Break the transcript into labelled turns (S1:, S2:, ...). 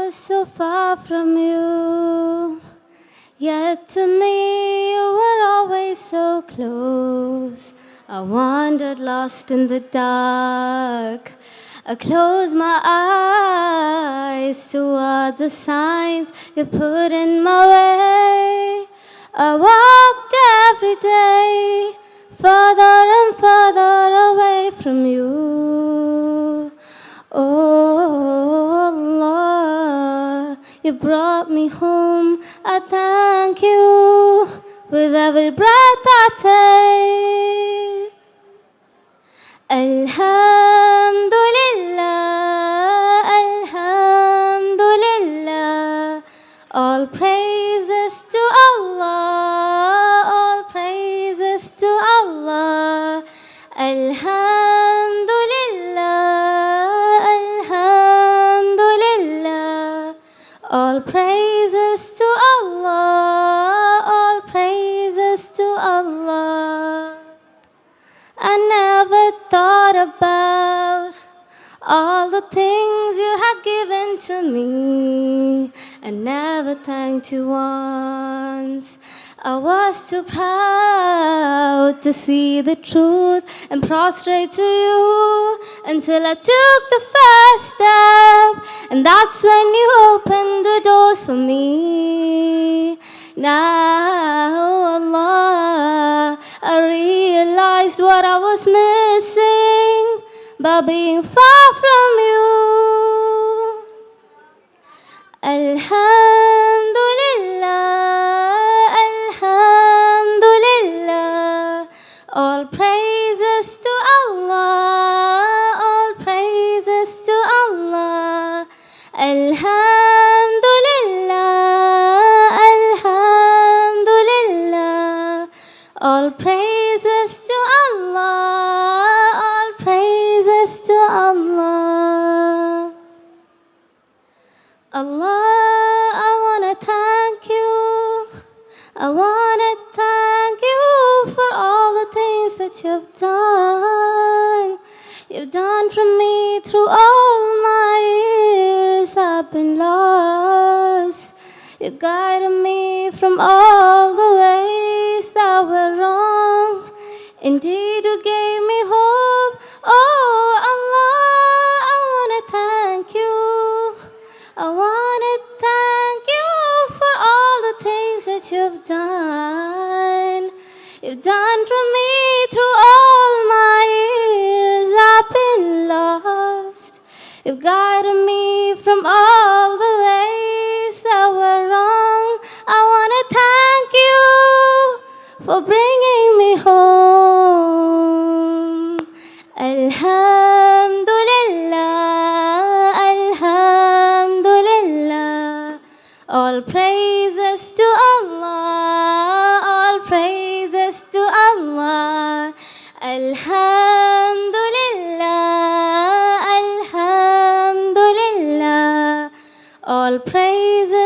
S1: was so far from you, yet to me you were always so close. I wandered lost in the dark. I closed my eyes toward the signs you put in my way. I walked every day further and further away from you. Oh Lord, you brought me home. I thank you with every breath I take. Alhamdulillah, Alhamdulillah. All praises to Allah, all praises to Allah. Alhamdulillah, Alhamdulillah. All praises to Allah, all praises to Allah. I never thought about all the things you had given to me. I never thanked you once. I was too proud to see the truth and prostrate to you until I took the first step, and that's when you opened the doors for me. Now, Allah, I realized what I was missing by being far from you. Alhamdulillah, Alhamdulillah. All praises to Allah, all praises to Allah. Alhamdulillah, Alhamdulillah. All praises to Allah, all praises to Allah. Allah, I wanna thank you. I wanna thank you for all the things that you've done. You've done for me through all my years. I've been lost. You guided me from all the ways that were wrong. Indeed, you gave me hope. Oh Allah, I wanna thank you. I wanna thank you for all the things that you've done. You've done for me through all my years. I've been lost. You've guided me from all the ways that were wrong. I wanna thank you for bringing me home. Alhamdulillah, Alhamdulillah. All praises to Allah, all praises to Allah. Alhamdulillah, Alhamdulillah. All praises